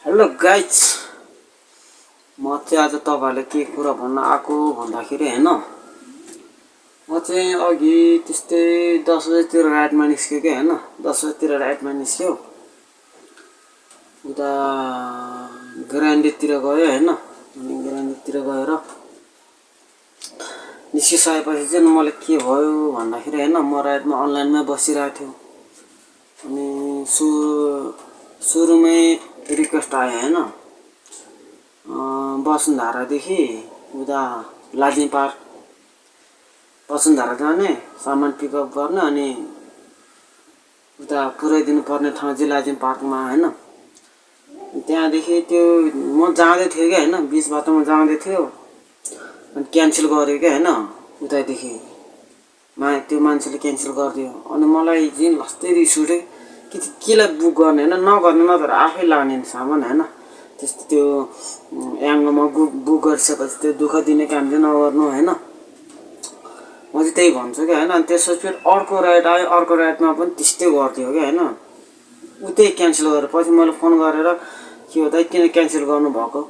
Hello guys, म चाहिँ आज तपाईहरुलाई के कुरा भन्न आको भन्दाखेरि हैन, म चाहिँ अघि त्यस्तै 10 बजेतिर राइडमा निस्क्यो के हैन। 10 बजेतिर राइडमा निस्क्यो, उता ग्रान्डीतिर गयो हैन। अनि ग्रान्डीतिर गएर निस्किसकेपछि चाहिँ मलाई के भयो भन्दाखेरि हैन, म राइडमा अनलाइनमै बसिरहेको थियो। अनि सुरुमै रिक्वेस्ट आयो हैन, वसुन्धरादेखि उता लाजिङ पार्क, वसुन्धरा जाने सामान पिकअप गर्ने अनि उता पुर्याइदिनु पर्ने ठाउँ चाहिँ लाजिङ पार्कमा हैन। त्यहाँदेखि त्यो म जाँदै थिएँ के हैन, बीच बाटोमा जाँदै थियो अनि क्यान्सल गर्यो के हैन। उतैदेखि त्यो मान्छेले क्यान्सल गरिदियो अनि मलाई जिन लस्दै रिस उठ्यो कि केलाई बुक गर्ने हैन, नगर्नु नत्र आफै लाने सामान हैन। त्यस्तो त्यो याङ्गोमा बुक गरिसकेपछि त्यो दुःख दिने काम चाहिँ नगर्नु हैन। म चाहिँ त्यही भन्छु के हैन। अनि त्यसपछि फेरि अर्को राइड आयो, अर्को राइडमा पनि त्यस्तै गर्थ्यो के हैन। उतै क्यान्सल गरेर पछि मैले फोन गरेर के हो दाइ किन क्यान्सल गर्नुभएको,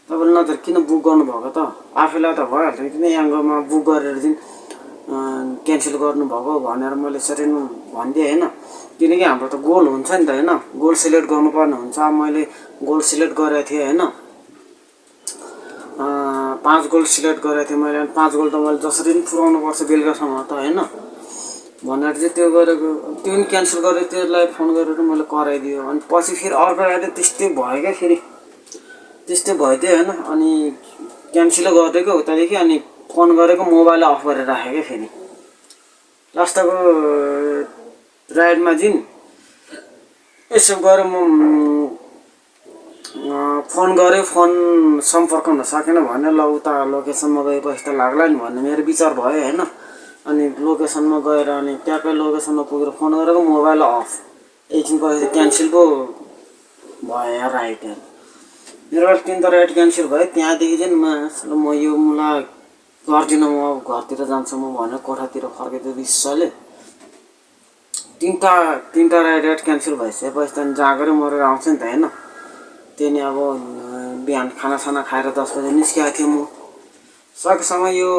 तपाईँले नत्र किन बुक गर्नुभएको त, आफैलाई त भइहाल्थ्यो किन याङ्गोमा बुक गरेर चाहिँ क्यान्सल गर्नुभएको भनेर मैले यसरी भनिदिएँ हैन। किनकि हाम्रो त गोल हुन्छ नि त हैन, गोल सिलेक्ट गर्नुपर्ने हुन्छ। मैले गोल सिलेक्ट गरेको थिएँ हैन, 5 गोल सिलेक्ट गरेको थिएँ मैले। 5 गोल त मैले जसरी पनि पुऱ्याउनु पर्छ बेलुकासम्म त हैन भनेर चाहिँ त्यो गरेको, त्यो पनि क्यान्सल गरेर त्यसलाई फोन गरेर मैले कराइदियो। अनि पछि फेरि अर्को राइड त्यस्तै भयो क्या, फेरि त्यस्तै भइदियो हैन। अनि क्यान्सल गरिदिएको उतादेखि, अनि फोन गरेको मोबाइल अफ गरेर राखेँ क्या। फेरि लास्टको राइडमा जिन यसो गरेर म फोन गरेँ, फोन सम्पर्क हुन सकेन भने ल उता लोकेसनमा गएपछि त लाग्ला नि भन्ने मेरो विचार भयो हैन। अनि लोकेसनमा गएर अनि ट्याक्कै लोकेसनमा पुगेर फोन गरेको मोबाइल अफ, एकछिन पछि क्यान्सल पो भयो राइड। मेरोबाट 3 राइड क्यान्सल भयो। त्यहाँदेखि चाहिँ म यो मलाई गर्दिनँ, म अब घरतिर जान्छु म भनेर कोठातिर फर्केको रिसले 3टा राइड क्यान्सल भइसकेपछि त जागरै मरेर आउँछ नि त हैन। त्यही अब बिहान खानासाना खाएर 10 बजे निस्केको थिएँ म। सकेसम्म यो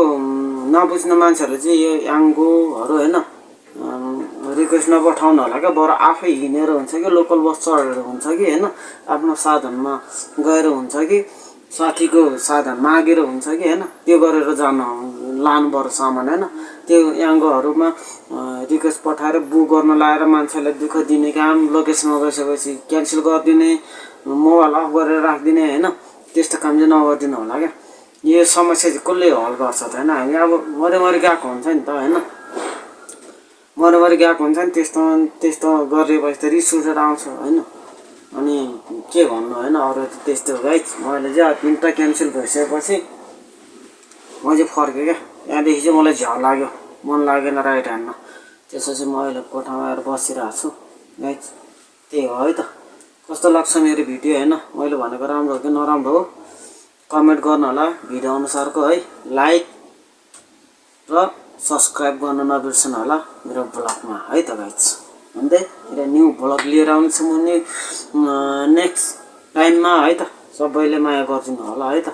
नबुझ्ने मान्छेहरूले चाहिँ यो याङ्गोहरू हैन रिक्वेस्ट नपठाउनु होला क्या, बरु आफै हिँडेर हुन्छ कि लोकल बस चढेर हुन्छ कि हैन, आफ्नो साधनमा गएर हुन्छ कि साथीको साधन मागेर हुन्छ कि हैन, त्यो गरेर लानु पर्छ सामान हैन। त्यो याङ्गोहरूमा रिक्वेस्ट पठाएर बुक गर्न लाएर मान्छेलाई दुःख दिने काम, लोकेसनमा गइसकेपछि क्यान्सल गरिदिने, मोबाइल अफ गरेर राखिदिने हैन, त्यस्तो काम चाहिँ नगरिदिनु होला क्या। यो समस्या चाहिँ कसले हल गर्छ त हैन। हामी अब मरिमरि गएको हुन्छ नि त हैन, मरिमरि गएको हुन्छ नि, त्यस्तो गरेपछि त रिस उठेर आउँछ हैन। अनि के भन्नु हैन, अरू त त्यस्तो हो गाइज। मैले चाहिँ 3टा क्यान्सल भइसकेपछि म चाहिँ फर्केँ क्या। त्यहाँदेखि चाहिँ मलाई झ्याउ लाग्यो, मन लागेन राइड हान्न। त्यसपछि म अहिले कोठामा आएर बसिरहेको छु गाइज। त्यही हो है त। कस्तो लाग्छ मेरो भिडियो हैन, मैले भनेको राम्रो हो कि नराम्रो हो कमेन्ट गर्नु होला। भिडियो अनुसारको है लाइक र सब्सक्राइब गर्न नबिर्सनु होला मेरो ब्लगमा है त गाइज। भन्दै एउटा न्यू ब्लग लिएर आउँछु म नेक्स्ट टाइममा है त। सबैले माया गरिदिनु होला है त।